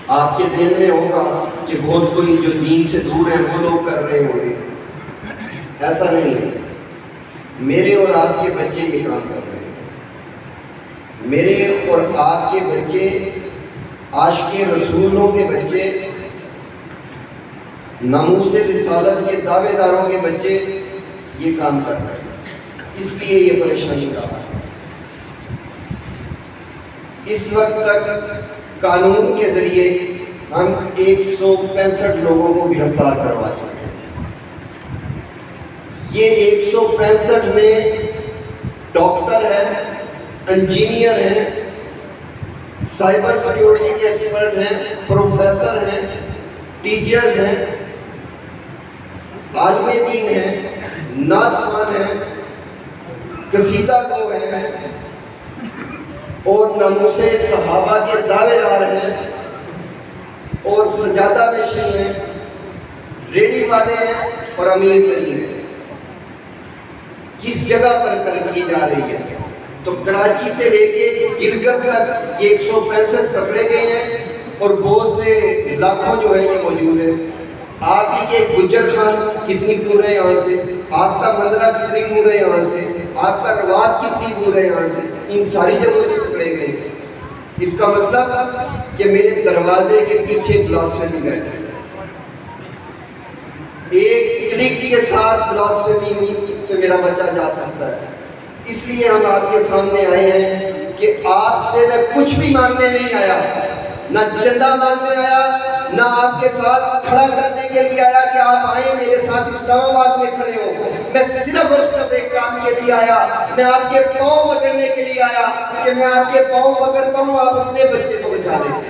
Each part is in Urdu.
آپ کے ذہن میں ہوگا کہ بہت کوئی جو دین سے دور ہیں وہ لوگ کر رہے ہوں گے، ایسا نہیں ہے۔ میرے اور آپ کے بچے یہ کام کر رہے ہیں، میرے اور آپ کے بچے، عاشق رسولوں کے بچے، ناموس رسالت کے دعوے داروں کے بچے یہ کام کر رہے ہیں، اس لیے یہ پریشانی رہا ہے۔ اس وقت تک قانون کے ذریعے ہم 165 لوگوں کو گرفتار کروا چکے ہیں۔ یہ 165 میں ڈاکٹر ہیں، انجینئر ہیں، سائبر سیکیورٹی کے ایکسپرٹ ہیں، پروفیسر ہیں، ٹیچرز ہیں، عالم دین ہیں، نعت خوان ہیں، قصیدہ گو ہیں، اور ناموس صحابہ کے دعوے دار ہیں، اور سجادہ نشین ہیں، ریڈی والے ہیں، اور امیر ترین ہیں۔ کس جگہ پر کر کی جا رہی ہے؟ تو کراچی سے لے کے گلگت تک یہ 165 پکڑے گئے ہیں، اور بہت سے لاکھوں جو ہے یہ موجود ہیں۔ آپ ہی کے گجر خان کتنی دور ہے یہاں سے، آپ کا مدرہ کتنی دور ہے یہاں سے، آپ کا رواد کتنی دور ہے یہاں سے، ان ساری جگہوں سے پکڑے گئے۔ اس کا مطلب کہ میرے دروازے کے پیچھے فلاسفی بیٹھے، ایک کلک کے ساتھ فلاسفی ہوئی کہ میرا بچہ جا سکتا ہے۔ اس لیے ہم آپ کے سامنے آئے ہیں کہ آپ سے میں کچھ بھی مانگنے نہیں آیا، نہ چندہ مانگنے آیا، نہ آپ کے ساتھ کھڑا کرنے کے لیے آیا کہ آپ آئیں میرے ساتھ اسلام آباد میں کھڑے ہو۔ میں صرف اور صرف ایک کام کے لیے آیا، میں آپ کے پاؤں پکڑنے کے لیے آیا کہ میں آپ کے پاؤں پکڑتا ہوں، آپ اپنے بچے کو بچا لیں،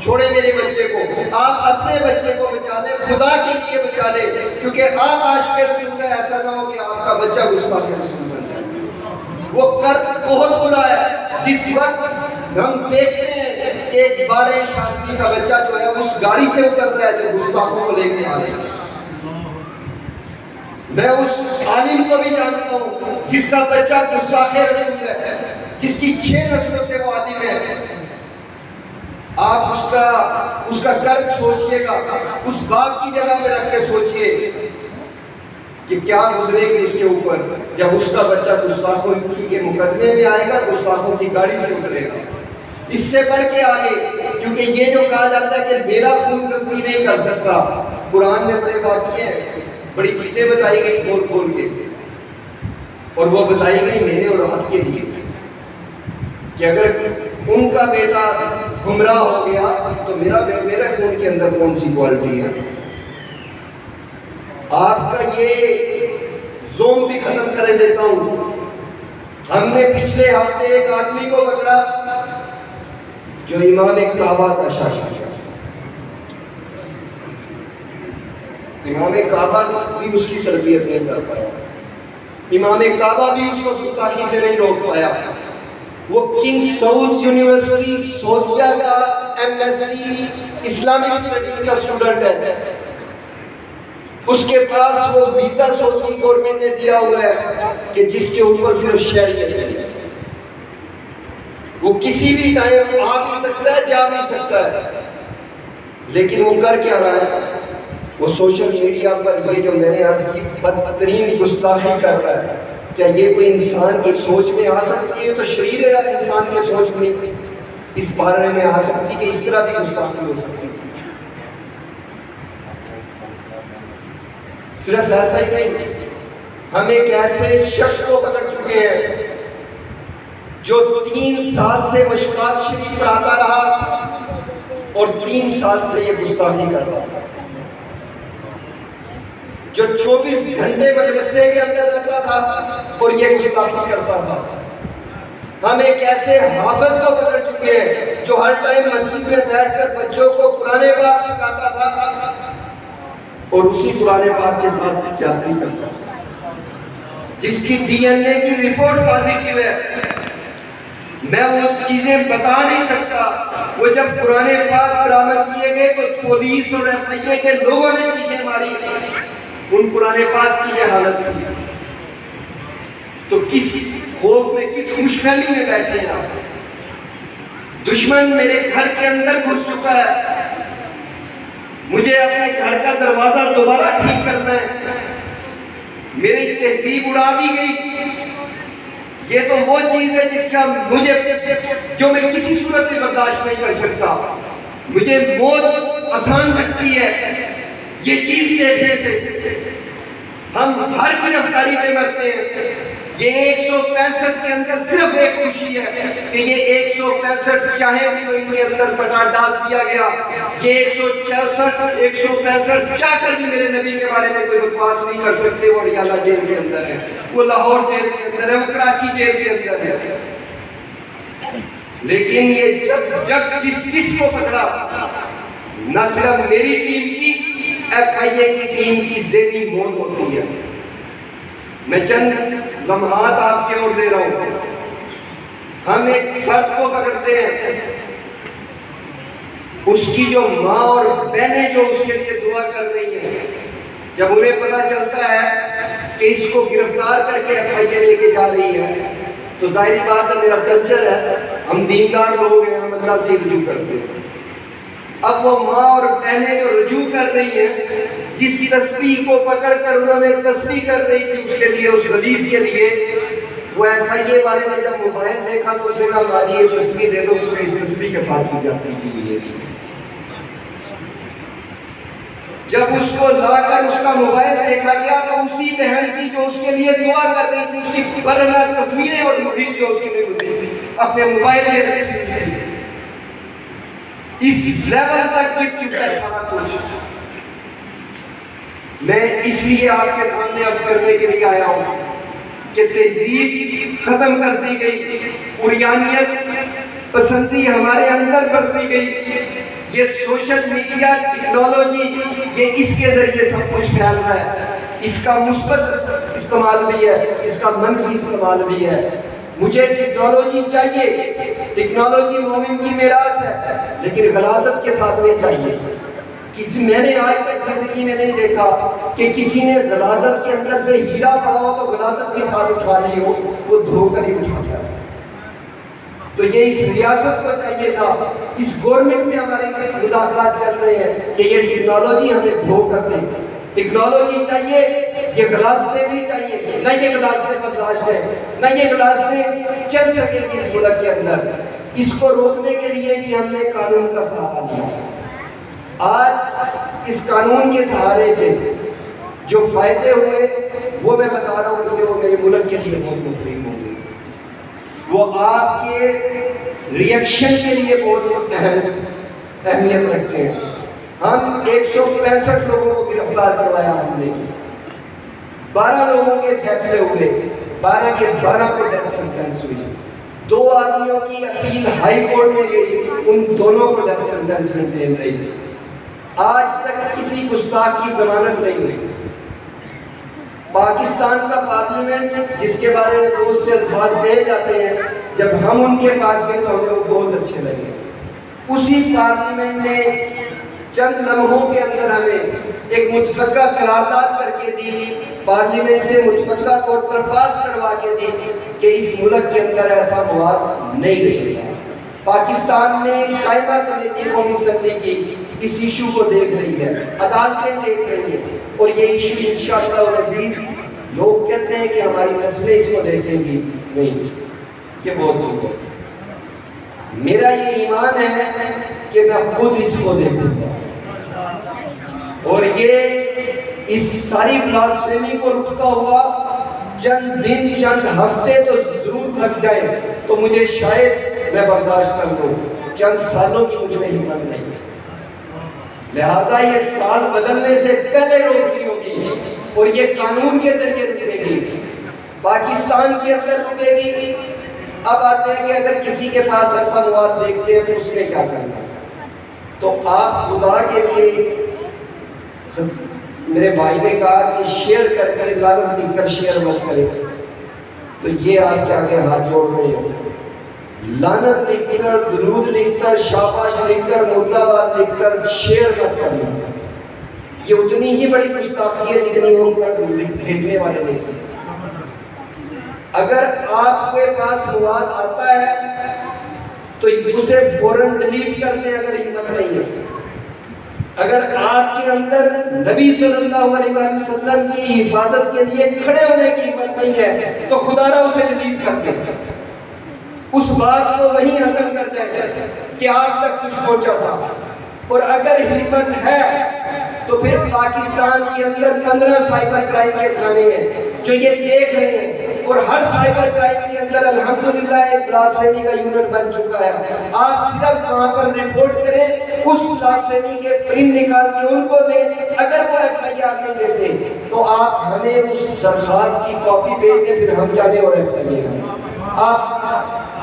چھوڑے میرے بچے کو، آپ اپنے بچے کو بچا لیں، خدا کے لیے بچا لیں، کیونکہ آپ عاشق رسول ہیں، ایسا نہ ہو کہ آپ کا بچہ گستاخ رسول بن جائے۔ وہ کر بہت برا ہے جس وقت ہم دیکھتے ہیں کہ ایک 12 آدمی کا بچہ جو ہے اس گاڑی سے اتر رہا ہے جو گستاخوں کو لے کے آ رہے ہیں۔ میں اس عالم کو بھی جانتا ہوں جس کا بچہ گستاخ رسول ہے، جس کی 6 نسلوں سے وہ عالم ہے۔ آپ اس کا قرض سوچئے گا، اس باپ کی جگہ میں رکھ کے سوچئے کہ کیا گزرے گی اس کے اوپر جب اس کا بچہ گستاخوں کے مقدمے میں آئے گا، گستاخوں کی گاڑی سے اترے گا۔ اس سے بڑھ کے آگے، کیونکہ یہ جو کہا جاتا ہے کہ میرا خون گندگی نہیں کر سکتا، قرآن میں بڑے واقعے ہیں، بڑی چیزیں بتائی گئی کھول کھول کے، اور وہ بتائی گئی میرے اور آپ کے لیے کہ اگر ان کا بیٹا گمراہ ہو گیا تو میرے خون کے اندر کون سی کوالٹی ہے۔ آپ کا یہ زوم بھی ختم کر دیتا ہوں۔ ہم نے پچھلے ہفتے ایک آدمی کو پکڑا جو امام کعبہ کا شاشن ہے، امام کعبہ بھی اس کی تربیت نہیں کر پایا، امام کعبہ بھی اس کو گستاخی سے نہیں روک پایا۔ وہ کنگ سعود یونیورسٹی سعودیہ کا MSc اسلامک اسٹڈیز کا اسٹوڈنٹ ہے، اس کے پاس وہ ویزا سعودی گورنمنٹ نے دیا ہوا ہے کہ جس کے اوپر صرف شہریت ہے، وہ کسی بھی ٹائم آ بھی سکتا ہے، جا بھی سکتا ہے، لیکن وہ کر کیا رہا ہے؟ وہ سوشل میڈیا پر یہ جو میں نے عرض کی بدترین گستاخی کر رہا ہے۔ کیا یہ کوئی انسان کی سوچ میں آ سکتی ہے؟ تو شریر ہے انسان کی سوچ میں اس بارے میں آ سکتی کہ اس طرح بھی گستاخی ہو سکتی ہے۔ صرف ایسا ہی نہیں، ہم ایک ایسے شخص کو پکڑ چکے ہیں جو 3 سال سے مشکات شریف پڑھاتا رہا اور 3 سال سے یہ گستاخی کر رہا تھا، جو 24 گھنٹے مدرسے کے اندر رہتا تھا اور یہ گستاخی کرتا تھا۔ ہم ایک ایسے حافظ کو پکڑ چکے ہیں جو ہر ٹائم مسجد میں بیٹھ کر بچوں کو قرآن پاک سکھاتا تھا اور اسی قرآن پاک کے ساتھ سیاسی کرتا تھا، جس کی DNA کی رپورٹ پازیٹیو ہے۔ میں وہ چیزیں بتا نہیں سکتا، وہ جب قرآن پاک برآمد کیے گئے تو پولیس اور FIA کے لوگوں نے چیخیں ماری، ان قرآن پاک کی یہ حالت تھی، تو کس خوف میں، کس خوش فہمی میں بیٹھے ہیں آپ؟ دشمن میرے گھر کے اندر گھس چکا ہے، مجھے اپنے گھر کا دروازہ دوبارہ ٹھیک کرنا ہے، میری تہذیب اڑا دی گئی۔ یہ تو وہ چیز ہے جس کا جو میں کسی صورت میں برداشت نہیں کر سکتا۔ مجھے موت آسان لگتی ہے یہ چیز دیکھنے سے۔ ہم ہر گرفتاری پہ مرتے ہیں۔ یہ 165 کے اندر صرف ایک خوشی ہے کہ یہ 165 چاہے بھی ان کے اندر بٹا ڈال دیا گیا، یہ 164 165 چاہ کر بھی میرے نبی کے بارے میں کوئی بکواس نہیں کر سکتے۔ وہ اڈیالہ جیل کے اندر ہے، وہ لاہور جیل کے اندر ہے، وہ کراچی جیل کے اندر ہے، لیکن یہ جب جس کو پکڑا، نہ صرف میری ٹیم کی، ایف آئی اے کی ٹیم کی ذہنی موت ہوتی ہے۔ میں چند لمحات آپ کے اور لے رہا ہوں۔ ہم ایک فرد کو پکڑتے ہیں، اس کی جو ماں اور بہنیں جو اس کے لیے دعا کر رہی ہیں، جب انہیں پتا چلتا ہے کہ اس کو گرفتار کر کے ایف آئی اے لے کے جا رہی ہے، تو ظاہری بات ہے، میرا کلچر ہے، ہم دیندار لوگ ہیں، ہم اللہ سے رجوع کرتے ہیں۔ اب وہ ماں اور بہنیں جو رجوع کر رہی ہیں، جس تسبیح کو پکڑ کر انہوں نے تسبیح کر رہی تھی اس کے لیے، اس حدیث کے لیے، وہ ایف آئی اے والے نے جب موبائل دیکھا تو اس نے کہا ماجی یہ تسبیح دے دو، کیونکہ اس تسبیح کے ساتھ کی جاتی ہے۔ جب اس کو لا کر اس کا موبائل دیکھا گیا تو اسی بہن کی جو اس کے لیے دعا کر رہی تھی، اس کی برنا تصویریں اور محیط جو اس کے لیے ہوتی تھی، اپنے موبائل میں رکھی تھی۔ اس لیول تک گر چکا ہے سارا کچھ۔ میں اس لیے آپ کے سامنے عرض کرنے کے لیے آیا ہوں کہ تہذیب ختم کر دی گئی، عریانیت پسندی ہمارے اندر بڑھتی گئی۔ یہ سوشل میڈیا ٹیکنالوجی، یہ اس کے ذریعے سب کچھ پھیل رہا ہے۔ اس کا مثبت استعمال بھی ہے، اس کا منفی استعمال بھی ہے۔ مجھے ٹیکنالوجی چاہیے، ٹیکنالوجی مومن کی میراث ہے، لیکن غلاظت کے ساتھ نہیں چاہیے۔ میں نے آج تک زندگی میں نہیں دیکھا کہ کسی نے غلاظت کے اندر سے ہیرا پڑا ہو تو غلاظت کے ساتھ اٹھا لی ہو، وہ دھو کر ہی اٹھا گیا۔ تو یہ اس ریاست کو چاہیے تھا، اس گورنمنٹ سے ہمارے مذاکرات چل رہے ہیں کہ یہ ٹیکنالوجی ہمیں دھو کر دے۔ ٹیکنالوجی چاہیے، یہ غلاظتیں بھی چاہیے، نہ یہ غلاظتیں برداشت ہے، نہ یہ غلاظتیں چل سکیں گی اس ملک کے اندر۔ اس کو روکنے کے لیے کہ ہم نے قانون کا سہارا لیا۔ آج اس قانون کے سہارے سے جو فائدے ہوئے وہ میں بتا رہا ہوں کہ وہ میرے ملک کے لیے بہت مفید ہوں گے، وہ آپ کے ریئیکشن کے لیے بہت اہمیت رکھتے ہیں۔ ہم 165 لوگوں کو گرفتار کروایا، ہم نے 12 لوگوں کے فیصلے ہوئے، 12 کے 12 کو ڈیتھ سینٹنس ہوئی۔ 2 آدمیوں کی اپیل ہائی کورٹ میں گئی، ان دونوں کو ڈیتھ سینٹنس مل رہی۔ آج تک کسی گستاخ کی ضمانت نہیں ہوئی۔ پاکستان کا پارلیمنٹ جس کے بارے میں بہت سے الفاظ کہے جاتے ہیں، جب ہم ان کے پاس گئے تو ہمیں وہ بہت اچھے لگے۔ اسی پارلیمنٹ نے چند لمحوں کے اندر ہمیں ایک متفقہ قرارداد کر کے دی، پارلیمنٹ سے متفقہ طور پر پاس کروا کے دی کہ اس ملک کے اندر ایسا مواد نہیں رہے گا۔ پاکستان میں قائمہ کمیٹی قومی اسمبلی کی اس ایشو کو دیکھ رہی ہے، عدالتیں دیکھ رہی ہیں، اور یہ ایشو انشاءاللہ العزیز لوگ کہتے ہیں کہ ہماری نسلیں اس کو دیکھیں گی، نہیں، یہ بہت دور ہے۔ میرا یہ ایمان ہے کہ میں خود اس کو دیکھوں گا، اور یہ اس ساری بلاسفیمی کو رکتا ہوا چند دن چند ہفتے تو ضرور لگ جائے تو مجھے شاید میں برداشت کر لوں، چند سالوں کی مجھ میں ہمت نہیں، لہٰذا یہ سال بدلنے سے پہلے روکتی ہوگی، اور یہ قانون کے ذریعے رکے گی، پاکستان کے اندر رکے گی۔ اب آتے ہیں کہ اگر کسی کے پاس ایسا مواد دیکھتے ہیں تو اس نے کیا کرنا، تو آپ خدا کے لیے، میرے بھائی نے کہا کہ شیئر کر کے لعنت لکھ کر شیئر مت کرے، تو یہ آپ کے آگے ہاتھ جوڑ رہے ہیں، لعنت لکھ کر، درود لکھ کر، شاباش لکھ کر، مرداباد لکھ کر شیئر مت کرنا، یہ اتنی ہی بڑی گستاخی ہے جتنی وہ بھیجنے والے نے کی۔ اگر آپ کے پاس مواد آتا ہے تو اسے فوراً ڈیلیٹ کر دیں اگر ہمت نہیں ہے۔ اگر آپ کے اندر نبی صلی اللہ علیہ وسلم کی حفاظت کے لیے کھڑے ہونے کی ہمت نہیں ہے تو خدا را اسے ڈیلیٹ کر دیں، اس بات کو وہیں ہضم کر دیں کہ آپ تک کچھ پہنچا تھا۔ اور اگر ہمت ہے تو پھر پاکستان کے اندر 15 سائبر کرائم کے تھانے ہیں جو یہ دیکھ رہے ہیں، اور ہر سائبر کرائم کے اندر الحمدللہ ایک بلاسفیمی کا یونٹ بن چکا ہے۔ آپ صرف وہاں پر رپورٹ کریں، اس بلاسفیمی کے پرنٹ نکال کے ان کو دیں، اگر وہ ایف آئی آر نہیں دیتے تو آپ ہمیں اس درخواست کی کاپی بھیج دیں، پھر ہم جانے اور ایف آئی آر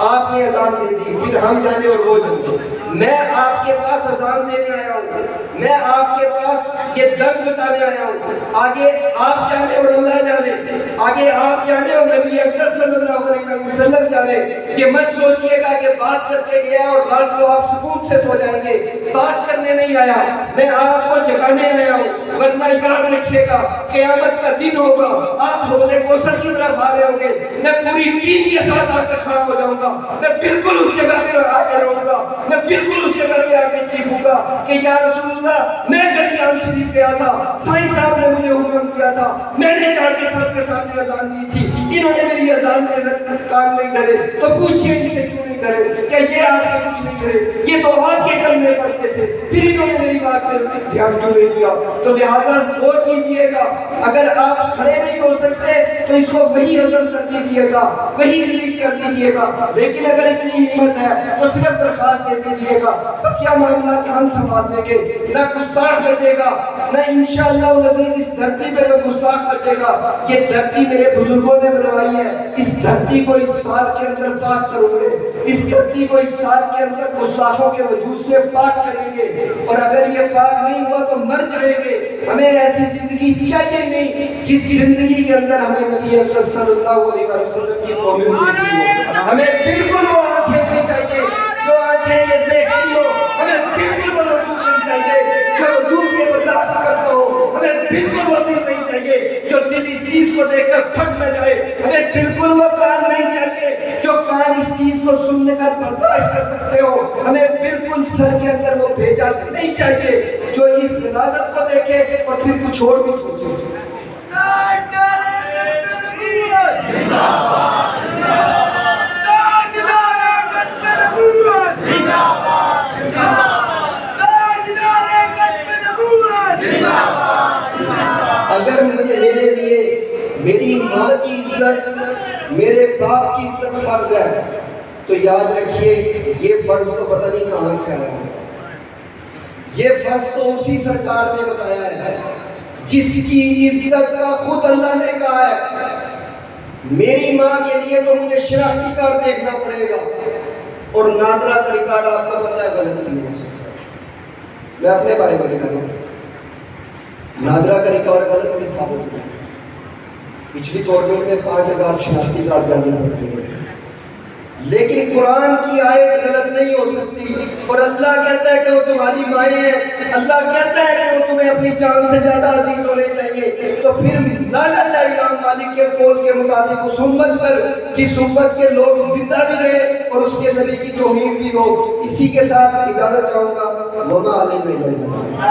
آپ نے اذان دے دی، پھر ہم جانے اور وہ جانے۔ میں آپ کے پاس اذان دینے آیا ہوں، میں آپ کے پاس یہ درد بتانے آیا ہوں، آگے آپ جانے اور اللہ جانے، آگے آپ جانے اور نبی اکرم صلی اللہ علیہ وسلم جانے۔ یہ مت سوچئے گا کہ بات کرتے گیا اور رات کو آپ سکون سے سو جائیں گے، بات کرنے نہیں آیا، میں آپ کو جگانے آیا ہوں، ورنہ یاد رکھیے گا قیامت کا دن ہوگا، آپ حوض کوثر کی طرف آ رہے ہوں گے، میں پوری ٹیم کے ساتھ آ کر کھڑا ہو جاؤں گا، میں بالکل اس جگہ پہ آ کر رہوں گا، میں بالکل اس جگہ پہ آ کے چیخوں گا کہ یا رسول اللہ میں گلیان شریف گیا تھا، سائیں صاحب نے مجھے حکم کیا تھا، میں نے جا کے سب کے ساتھ اذان دی تھی، انہوں نے میری اذان کے کان نہیں دھرے، تو پوچھئے ان سے کیوں نہیں دھرے؟ کہ یہ آپ کے کچھ نہیں کرے، یہ تو آپ کے کلمے پڑھتے تھے، پھر انہوں نے میری بات پہ دھیان کیوں نہیں دیا؟ تو لہٰذا غور کیجئے گا، اگر آپ کھڑے نہیں ہو سکتے تو اس کو وہی ہضم کر دیجئے گا، وہی ڈیلیٹ کر دیجئے گا، لیکن اگر اتنی ہمت ہے تو صرف درخواست دے دیجئے گا، کیا معاملات ہم سنبھال لیں گے، نہ گستاخ بچے گا، نہ انشاءاللہ العزیز اس دھرتی پہ کوئی گستاخ بچے گا۔ یہ دھرتی میرے بزرگوں نے بنوائی ہے، اس دھرتی کو اس سال کے اندر پاک کروں گے، اس دھرتی کو اس سال کے اندر گستاخوں کے وجود سے پاک کریں گے، اور اگر یہ پاک نہیں ہوا تو مر جائیں گے۔ ہمیں ایسی زندگی چاہیے نہیں جس زندگی کے اندر ہمیں نبی اکرم صلی اللہ علیہ وسلم کی توہین دیکھنی ہو، ہمیں بالکل وہ آنکھیں نہیں چاہیے جو آنکھیں یہ دیکھتی ہو، ہمیں بالکل وہ وجود نہیں چاہیے جو وجود یہ برداشت کرتا ہو، ہمیں بالکل وہ دل نہیں چاہیے جو دل اس چیز کو دیکھ کر پھٹ نہ جائے، ہمیں بالکل وہ کان نہیں چاہیے جو کان اس چیز کو سننے کر برداشت کر سکتے ہو، ہمیں بالکل سر کے اندر وہ بھیجا نہیں چاہیے جو اس مناظر کو دیکھے اور پھر کچھ اور بھی سوچے۔ اگر مجھے میرے لیے میری ماں کی عزت، میرے باپ کی عزت فرض ہے تو یاد رکھیے یہ فرض تو پتہ نہیں کہاں سے آیا ہے، یہ فرض تو اسی سرکار نے بتایا ہے جس کی عزت کا خود اللہ نے کہا ہے۔ میری ماں کے لیے تو مجھے شناختی کارڈ دیکھنا پڑے گا، اور نادرہ کا ریکارڈ آپ کو پتہ ہے غلط نہیں ہو سکتا۔ میں اپنے بارے میں کہہ رہا ہوں، نادرہ کا ریکارڈ غلط نہیں ثابت ہوا، پچھلی گورنمنٹ میں 5000 شناختی کارڈ جانے پڑتے ہیں، لیکن قرآن کی آیت غلط نہیں ہو سکتی، اور اللہ کہتا ہے کہ وہ تمہاری مائیں ہیں، اللہ کہتا ہے کہ وہ تمہیں اپنی جان سے زیادہ عزیز ہونے چاہیے، تو پھر لعنت ہے امام مالک کے قول کے مطابق اس امت پر جس امت کے لوگ زندہ بھی رہے اور اس کے نبی کی توہین بھی ہو۔ اسی کے ساتھ اجازت چاہوں گا، وما علینا الا البلاغ۔